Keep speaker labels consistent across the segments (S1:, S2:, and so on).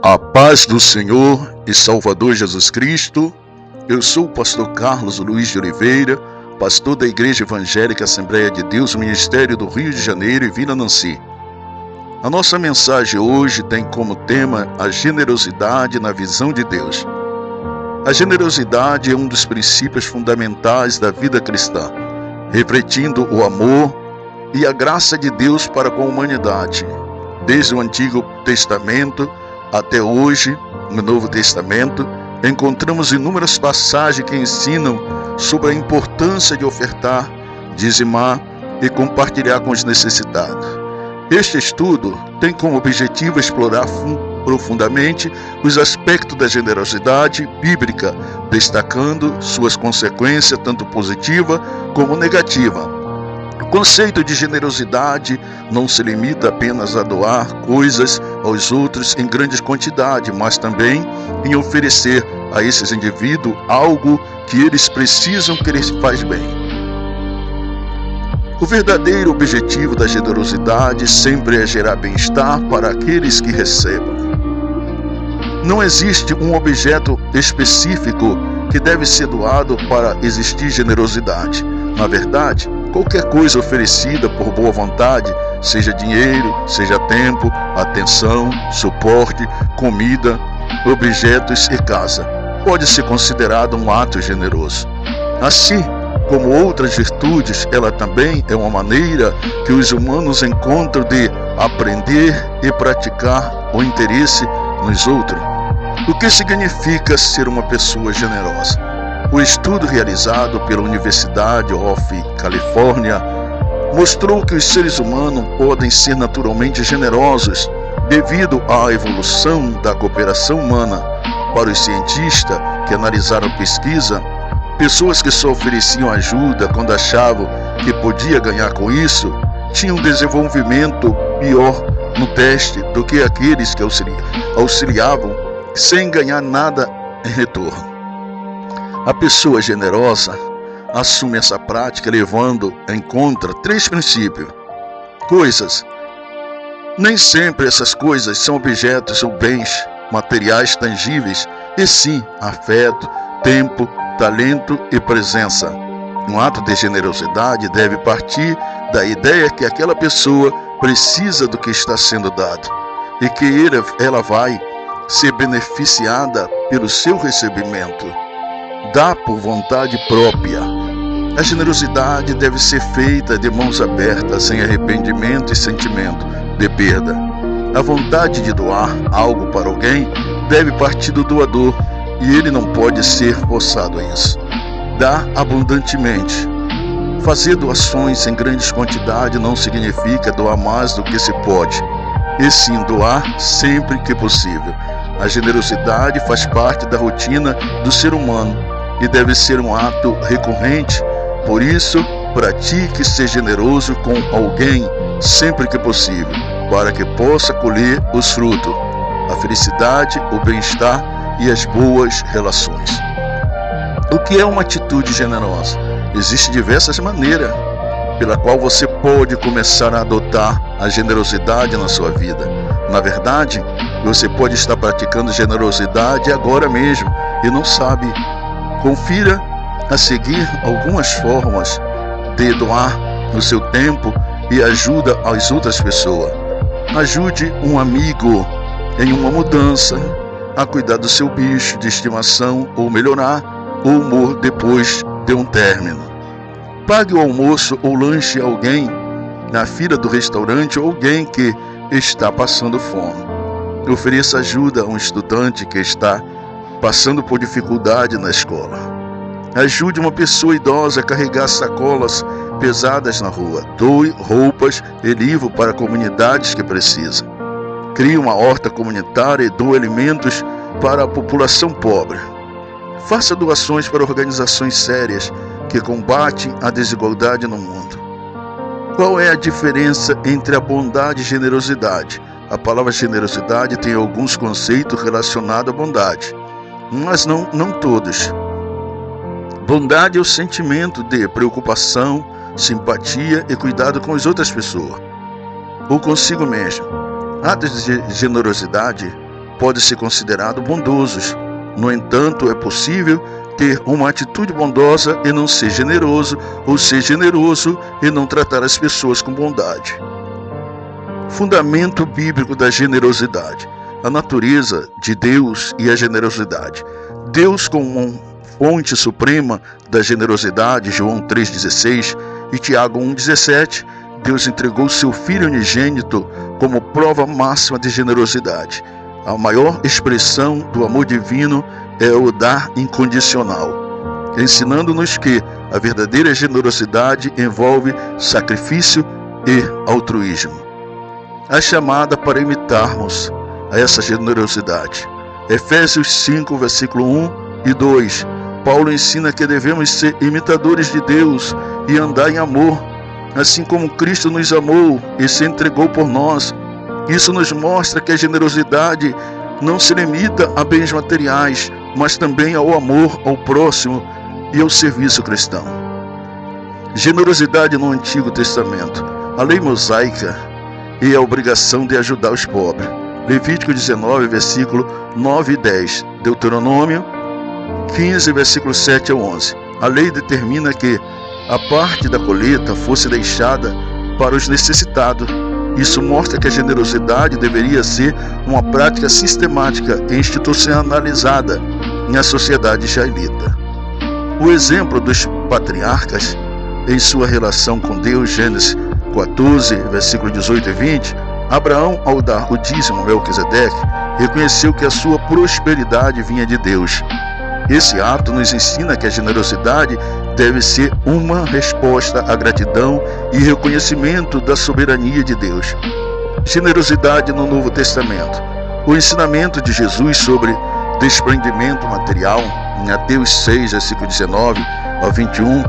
S1: A paz do Senhor e Salvador Jesus Cristo. Eu sou o pastor Carlos Luiz de Oliveira, pastor da Igreja Evangélica Assembleia de Deus, Ministério do Rio de Janeiro e Vila Nancy. A nossa mensagem hoje tem como tema a generosidade na visão de Deus. A generosidade é um dos princípios fundamentais da vida cristã, refletindo o amor e a graça de Deus para com a humanidade, desde o Antigo Testamento até hoje, no Novo Testamento, encontramos inúmeras passagens que ensinam sobre a importância de ofertar, dizimar e compartilhar com os necessitados. Este estudo tem como objetivo explorar profundamente os aspectos da generosidade bíblica, destacando suas consequências tanto positiva como negativa. O conceito de generosidade não se limita apenas a doar coisas aos outros em grandes quantidades, mas também em oferecer a esses indivíduos algo que eles precisam, que lhes faz bem. O verdadeiro objetivo da generosidade sempre é gerar bem-estar para aqueles que recebam. Não existe um objeto específico que deve ser doado para existir generosidade. Na verdade, qualquer coisa oferecida por boa vontade, seja dinheiro, seja tempo, atenção, suporte, comida, objetos e casa, pode ser considerado um ato generoso. Assim como outras virtudes, ela também é uma maneira que os humanos encontram de aprender e praticar o interesse nos outros. O que significa ser uma pessoa generosa? O estudo realizado pela Universidade of California mostrou que os seres humanos podem ser naturalmente generosos devido à evolução da cooperação humana. Para os cientistas que analisaram a pesquisa, pessoas que só ofereciam ajuda quando achavam que podia ganhar com isso, tinham um desenvolvimento pior no teste do que aqueles que auxiliavam sem ganhar nada em retorno. A pessoa generosa assume essa prática levando em conta 3 princípios. Coisas. Nem sempre essas coisas são objetos ou bens materiais tangíveis, e sim afeto, tempo, talento e presença. Um ato de generosidade deve partir da ideia que aquela pessoa precisa do que está sendo dado e que ela vai ser beneficiada pelo seu recebimento. Dá por vontade própria. A generosidade deve ser feita de mãos abertas, sem arrependimento e sentimento de perda. A vontade de doar algo para alguém deve partir do doador e ele não pode ser forçado a isso. Dá abundantemente. Fazer doações em grandes quantidades não significa doar mais do que se pode, e sim doar sempre que possível. A generosidade faz parte da rotina do ser humano e deve ser um ato recorrente. Por isso, pratique ser generoso com alguém sempre que possível, para que possa colher os frutos, a felicidade, o bem-estar e as boas relações. O que é uma atitude generosa? Existem diversas maneiras pela qual você pode começar a adotar a generosidade na sua vida. Na verdade, você pode estar praticando generosidade agora mesmo e não sabe. Confira a seguir algumas formas de doar o seu tempo e ajuda às outras pessoas. Ajude um amigo em uma mudança, a cuidar do seu bicho de estimação ou melhorar o humor depois de um término. Pague o almoço ou lanche a alguém na fila do restaurante ou alguém que está passando fome. Ofereça ajuda a um estudante que está passando por dificuldade na escola. Ajude uma pessoa idosa a carregar sacolas pesadas na rua. Doe roupas e livros para comunidades que precisam. Crie uma horta comunitária e doe alimentos para a população pobre. Faça doações para organizações sérias que combatem a desigualdade no mundo. Qual é a diferença entre a bondade e generosidade? A palavra generosidade tem alguns conceitos relacionados à bondade, mas não todos. Bondade é o sentimento de preocupação, simpatia e cuidado com as outras pessoas, ou consigo mesmo. Atos de generosidade podem ser considerados bondosos. No entanto, é possível ter uma atitude bondosa e não ser generoso, ou ser generoso e não tratar as pessoas com bondade. Fundamento bíblico da generosidade: a natureza de Deus e a generosidade. Deus, como fonte suprema da generosidade, João 3,16 e Tiago 1,17, Deus entregou seu Filho unigênito como prova máxima de generosidade. A maior expressão do amor divino é o dar incondicional, ensinando-nos que a verdadeira generosidade envolve sacrifício e altruísmo. A chamada para imitarmos a essa generosidade. Efésios 5, versículo 1 e 2. Paulo ensina que devemos ser imitadores de Deus e andar em amor, assim como Cristo nos amou e se entregou por nós. Isso nos mostra que a generosidade não se limita a bens materiais, mas também ao amor ao próximo e ao serviço cristão. Generosidade no Antigo Testamento. A lei mosaica e a obrigação de ajudar os pobres. Levítico 19, versículo 9 e 10. Deuteronômio 15, versículo 7 a 11. A lei determina que a parte da colheita fosse deixada para os necessitados. Isso mostra que a generosidade deveria ser uma prática sistemática e institucionalizada na sociedade israelita. O exemplo dos patriarcas em sua relação com Deus, Gênesis 14, versículo 18 e 20, Abraão, ao dar o dízimo a Melquisedeque, reconheceu que a sua prosperidade vinha de Deus. Esse ato nos ensina que a generosidade deve ser uma resposta à gratidão e reconhecimento da soberania de Deus. Generosidade no Novo Testamento. O ensinamento de Jesus sobre desprendimento material, em Mateus 6, versículo 19 ao 21,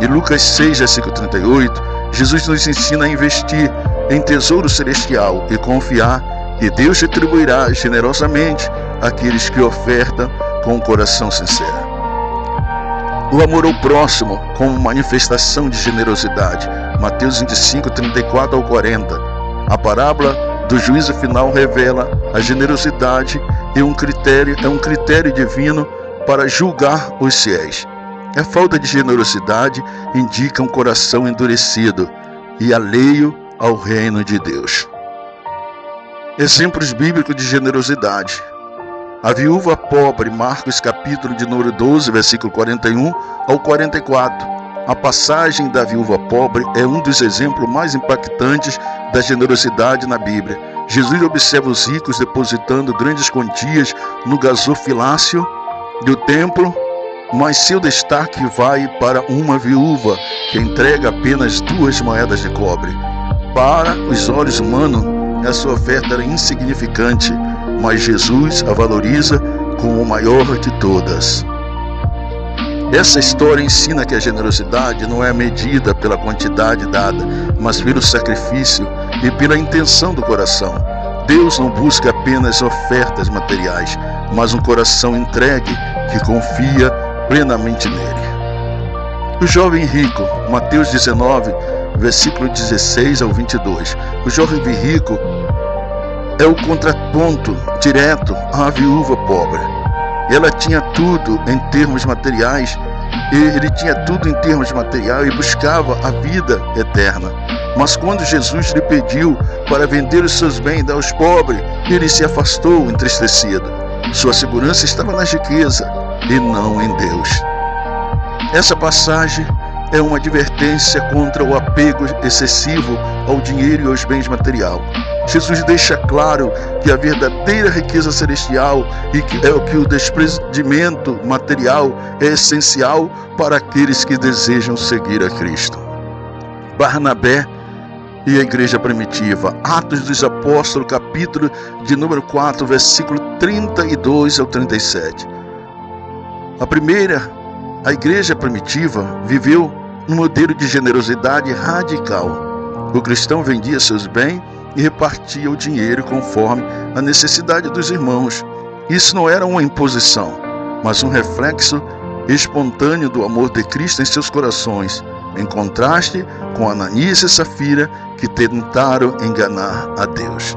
S1: e Lucas 6, versículo 38, Jesus nos ensina a investir em tesouro celestial e confiar que Deus retribuirá generosamente aqueles que ofertam com o coração sincero. O amor ao próximo como manifestação de generosidade. Mateus 25, 34 ao 40. A parábola do juízo final revela a generosidade é um critério divino para julgar os fiéis. A falta de generosidade indica um coração endurecido e alheio ao reino de Deus. Exemplos bíblicos de generosidade. A viúva pobre, Marcos capítulo de número 12, versículo 41 ao 44. A passagem da viúva pobre é um dos exemplos mais impactantes da generosidade na Bíblia. Jesus observa os ricos depositando grandes quantias no gasofilácio do templo, mas seu destaque vai para uma viúva que entrega apenas 2 moedas de cobre. Para os olhos humanos, essa oferta era insignificante, mas Jesus a valoriza como a maior de todas. Essa história ensina que a generosidade não é medida pela quantidade dada, mas pelo sacrifício e pela intenção do coração. Deus não busca apenas ofertas materiais, mas um coração entregue que confia plenamente nele. O jovem rico, Mateus 19, versículo 16 ao 22. O jovem rico é o contraponto direto à viúva pobre. Ela tinha tudo em termos materiais, e ele tinha tudo em termos materiais e buscava a vida eterna. Mas quando Jesus lhe pediu para vender os seus bens aos pobres, ele se afastou entristecido. Sua segurança estava na riqueza e não em Deus. Essa passagem é uma advertência contra o apego excessivo ao dinheiro e aos bens materiais. Jesus deixa claro que a verdadeira riqueza celestial e que o desprendimento material é essencial para aqueles que desejam seguir a Cristo. Barnabé e a igreja primitiva. Atos dos Apóstolos, capítulo de número 4, versículo 32 ao 37. A igreja primitiva viveu um modelo de generosidade radical. O cristão vendia seus bens e repartia o dinheiro conforme a necessidade dos irmãos. Isso não era uma imposição, mas um reflexo espontâneo do amor de Cristo em seus corações, em contraste com Ananias e Safira, que tentaram enganar a Deus.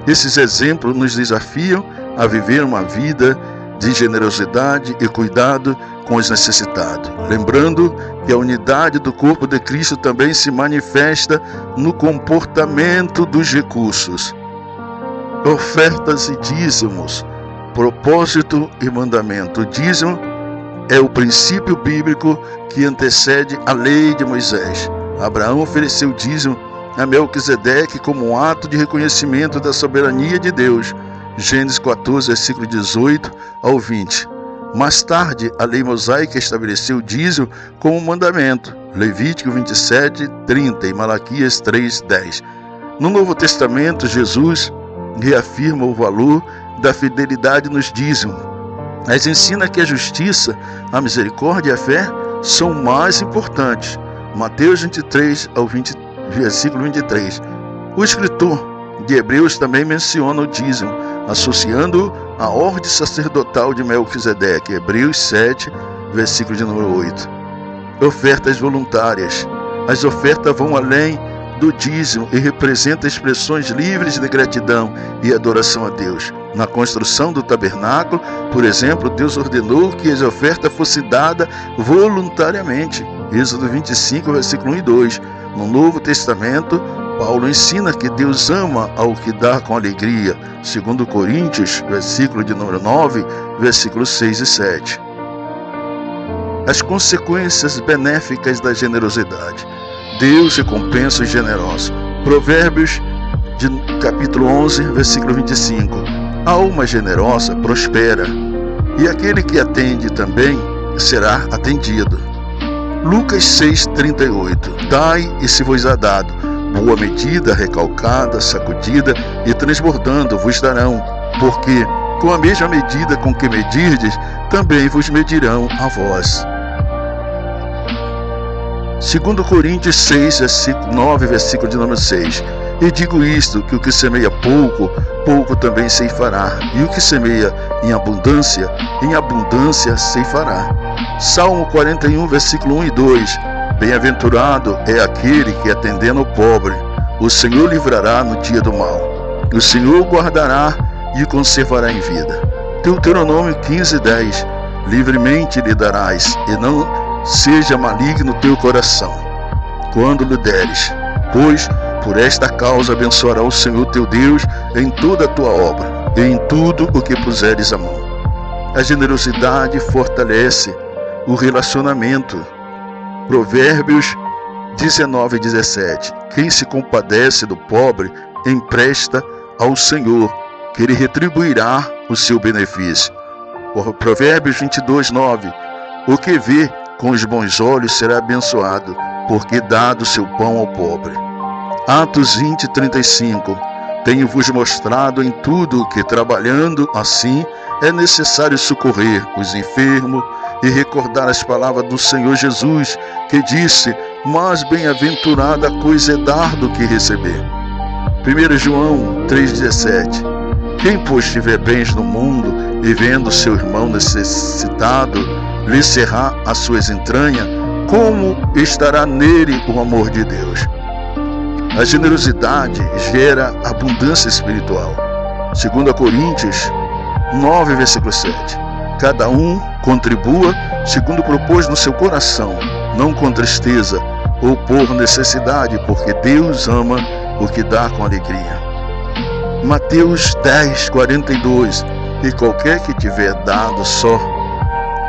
S1: Esses exemplos nos desafiam a viver uma vida de generosidade e cuidado com os necessitados. Lembrando que a unidade do corpo de Cristo também se manifesta no comportamento dos recursos. Ofertas e dízimos, propósito e mandamento. O dízimo é o princípio bíblico que antecede a lei de Moisés. Abraão ofereceu dízimo a Melquisedeque como um ato de reconhecimento da soberania de Deus. Gênesis 14, versículo 18 ao 20. Mais tarde, a lei mosaica estabeleceu o dízimo como mandamento. Levítico 27, 30 e Malaquias 3, 10. No Novo Testamento, Jesus reafirma o valor da fidelidade nos dízimos, mas ensina que a justiça, a misericórdia e a fé são mais importantes. Mateus 23 ao 20, versículo 23. O escritor de Hebreus também menciona o dízimo, associando-o à ordem sacerdotal de Melquisedeque. Hebreus 7, versículo de número 8. Ofertas voluntárias. As ofertas vão além do dízimo e representam expressões livres de gratidão e adoração a Deus. Na construção do tabernáculo, por exemplo, Deus ordenou que as ofertas fossem dadas voluntariamente. Êxodo 25, versículo 1 e 2. No Novo Testamento, Paulo ensina que Deus ama ao que dá com alegria. 2 Coríntios, versículo de número 9, versículos 6 e 7. As consequências benéficas da generosidade. Deus recompensa os generosos. Provérbios, de capítulo 11, versículo 25. A alma generosa prospera, e aquele que atende também será atendido. Lucas 6, 38. Dai e se vos é dado. Boa medida, recalcada, sacudida e transbordando vos darão, porque com a mesma medida com que medirdes, também vos medirão a vós. 2 Coríntios 6, versículo 9, versículo de número 6. E digo isto, que o que semeia pouco, pouco também ceifará, e o que semeia em abundância ceifará. Salmo 41, versículo 1 e 2. Bem-aventurado é aquele que, atendendo ao pobre, o Senhor livrará no dia do mal. O Senhor guardará e o conservará em vida. Deuteronômio 15, 10. Livremente lhe darás, e não seja maligno teu coração, quando lhe deres, pois por esta causa abençoará o Senhor teu Deus em toda a tua obra, e em tudo o que puseres a mão. A generosidade fortalece o relacionamento. Provérbios 19, 17. Quem se compadece do pobre empresta ao Senhor, que ele retribuirá o seu benefício. Provérbios 22, 9. O que vê com os bons olhos será abençoado, porque dado o seu pão ao pobre. Atos 20, 35. Tenho-vos mostrado em tudo que, trabalhando assim, é necessário socorrer os enfermos e recordar as palavras do Senhor Jesus, que disse: mais bem-aventurada coisa é dar do que receber. 1 João 3,17. Quem, pois, tiver bens no mundo e vendo seu irmão necessitado, lhe cerrar as suas entranhas, como estará nele o amor de Deus? A generosidade gera abundância espiritual. 2 Coríntios 9, versículo 7. Cada um contribua segundo propôs no seu coração, não com tristeza ou por necessidade, porque Deus ama o que dá com alegria. Mateus 10, 42. E qualquer que tiver dado só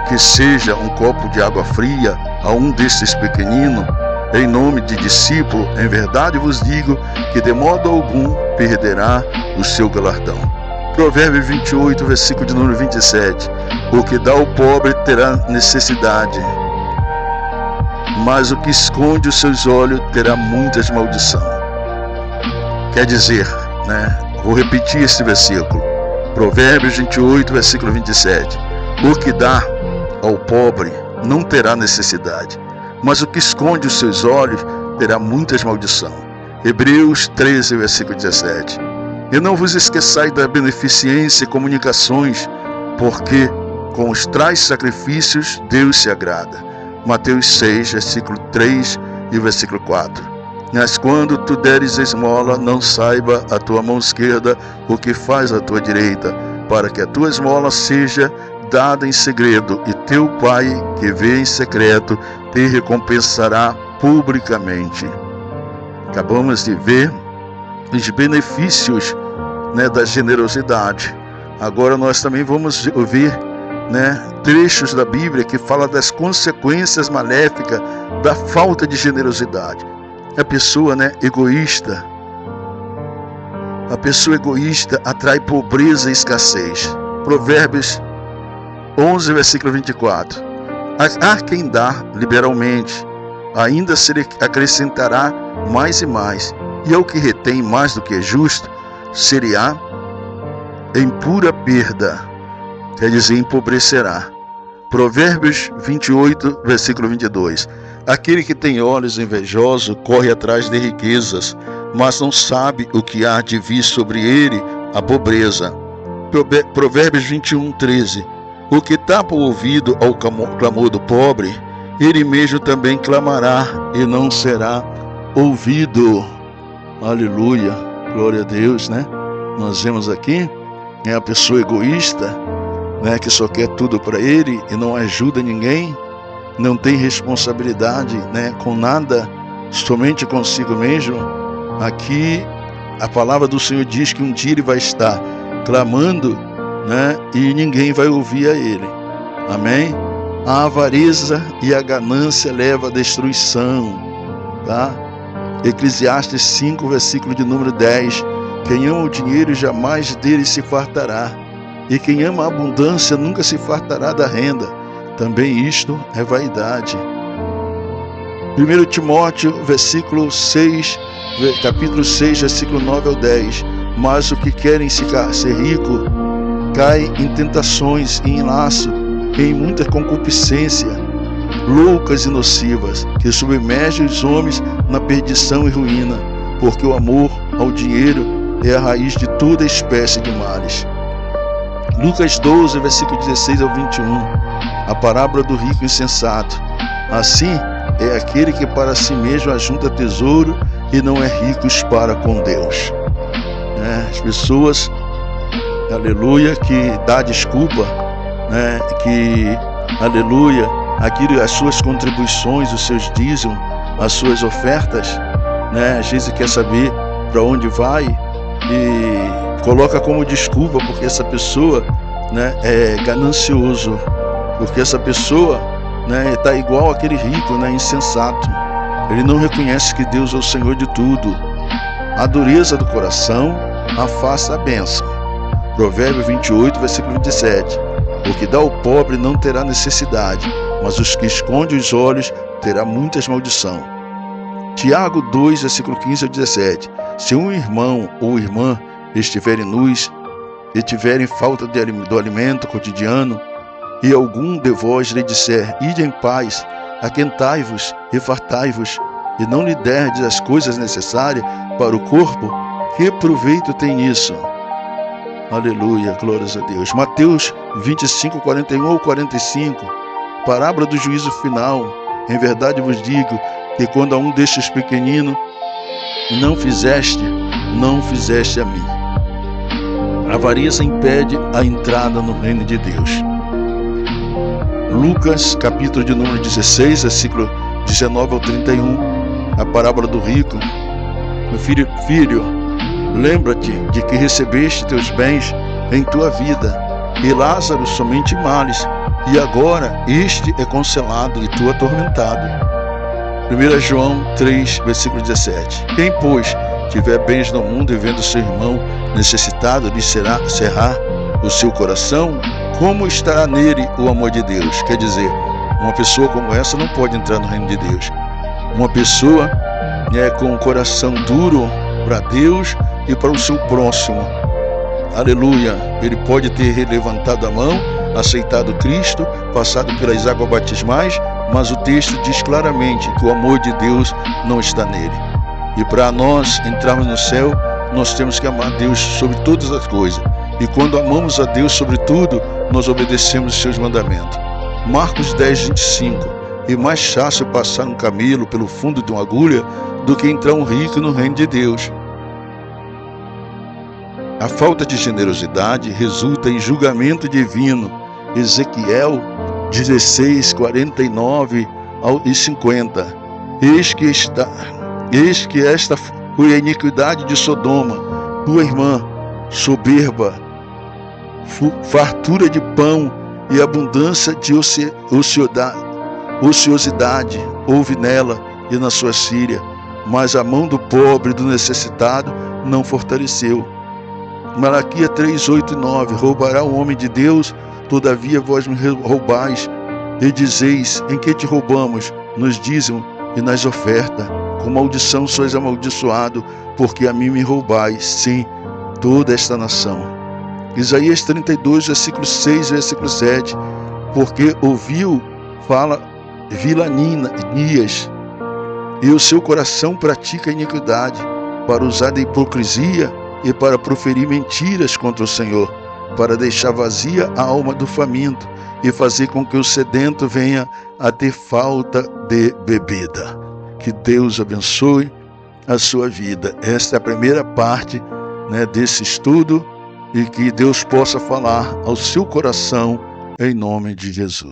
S1: que seja um copo de água fria a um desses pequeninos, em nome de discípulo, em verdade vos digo que de modo algum perderá o seu galardão. Provérbios 28, versículo de número 27. O que dá ao pobre terá necessidade, mas o que esconde os seus olhos terá muitas maldições. Quer dizer, vou repetir esse versículo. Provérbios 28, versículo 27. O que dá ao pobre não terá necessidade, mas o que esconde os seus olhos terá muitas maldições. Hebreus 13, versículo 17. E não vos esqueçais da beneficência e comunicações, porque com os tais sacrifícios Deus se agrada. Mateus 6, versículo 3 e versículo 4. Mas quando tu deres esmola, não saiba a tua mão esquerda o que faz a tua direita, para que a tua esmola seja dada em segredo, e teu Pai, que vê em secreto, te recompensará publicamente. Acabamos de ver os benefícios, da generosidade. Agora nós também vamos ouvir, trechos da Bíblia que falam das consequências maléficas da falta de generosidade. A pessoa, egoísta. A pessoa egoísta atrai pobreza e escassez. Provérbios 11, versículo 24. Há quem dá liberalmente, ainda se lhe acrescentará mais e mais, e ao que retém mais do que é justo, seria em pura perda, quer dizer, empobrecerá. Provérbios 28, versículo 22. Aquele que tem olhos invejosos corre atrás de riquezas, mas não sabe o que há de vir sobre ele a pobreza. Provérbios 21, 13. O que tapa o ouvido ao clamor do pobre, ele mesmo também clamará e não será ouvido. Aleluia, glória a Deus, Nós vemos aqui, a pessoa egoísta, que só quer tudo para ele e não ajuda ninguém, não tem responsabilidade, com nada, somente consigo mesmo. Aqui a palavra do Senhor diz que um dia ele vai estar clamando, e ninguém vai ouvir a ele. Amém? A avareza e a ganância levam à destruição, tá? Eclesiastes 5, versículo de número 10. Quem ama o dinheiro jamais dele se fartará, e quem ama a abundância nunca se fartará da renda. Também isto é vaidade. 1 Timóteo, capítulo 6, versículo 9 ao 10. Mas o que querem ser rico cai em tentações e em laço, e em muita concupiscência, loucas e nocivas, que submergem os homens na perdição e ruína, porque o amor ao dinheiro é a raiz de toda espécie de males. Lucas 12, versículo 16 ao 21. A parábola do rico insensato. Assim é aquele que para si mesmo ajunta tesouro e não é rico para com Deus. As pessoas, aleluia, que dá desculpa, que, aleluia, as suas contribuições, os seus dízimos, as suas ofertas, às vezes quer saber para onde vai e coloca como desculpa porque essa pessoa, é ganancioso, porque essa pessoa, está igual aquele rico, insensato. Ele não reconhece que Deus é o Senhor de tudo. A dureza do coração afasta a bênção. Provérbio 28, versículo 27. O que dá ao pobre não terá necessidade, mas os que escondem os olhos terá muitas maldição. Tiago 2, versículo 15 ao 17. Se um irmão ou irmã estiverem nus e tiverem falta do alimento cotidiano, e algum de vós lhe disser, ide em paz, aquentai-vos e fartai-vos, e não lhe derdes as coisas necessárias para o corpo, que proveito tem nisso? Aleluia, glórias a Deus. Mateus 25, 41 ou 45. Parábola do juízo final. Em verdade vos digo que quando a um destes pequeninos não fizeste a mim. A avareza impede a entrada no reino de Deus. Lucas, capítulo de número 16, versículo 19 ao 31. A parábola do rico. Meu filho, lembra-te de que recebeste teus bens em tua vida, e Lázaro somente males, e agora este é consolado e tu atormentado. 1 João 3, versículo 17. Quem, pois, tiver bens no mundo e vendo seu irmão necessitado lhe cerrar o seu coração, como estará nele o amor de Deus? Quer dizer, uma pessoa como essa não pode entrar no reino de Deus. Uma pessoa com um coração duro para Deus e para o seu próximo. Aleluia. Ele pode ter levantado a mão, aceitado Cristo, passado pelas águas batismais, mas o texto diz claramente que o amor de Deus não está nele. E para nós entrarmos no céu, nós temos que amar Deus sobre todas as coisas. E quando amamos a Deus sobre tudo, nós obedecemos os seus mandamentos. Marcos 10, 25. E mais fácil passar um camelo pelo fundo de uma agulha do que entrar um rico no reino de Deus. A falta de generosidade resulta em julgamento divino. Ezequiel 16, 49 e 50. Eis que esta foi a iniquidade de Sodoma, tua irmã, soberba, fartura de pão e abundância de ociosidade houve nela e na sua Síria, mas a mão do pobre e do necessitado não fortaleceu. Malaquias 3, 8 e 9. Roubará o homem de Deus, todavia vós me roubais, e dizeis: em que te roubamos? Nos dízimos e nas ofertas. Com maldição sois amaldiçoado, porque a mim me roubais, sim, toda esta nação. Isaías 32, versículo 6 e versículo 7. Porque ouviu, fala vilanias, e o seu coração pratica a iniquidade, para usar da hipocrisia e para proferir mentiras contra o Senhor, para deixar vazia a alma do faminto e fazer com que o sedento venha a ter falta de bebida. Que Deus abençoe a sua vida. Esta é a primeira parte, desse estudo, e que Deus possa falar ao seu coração em nome de Jesus.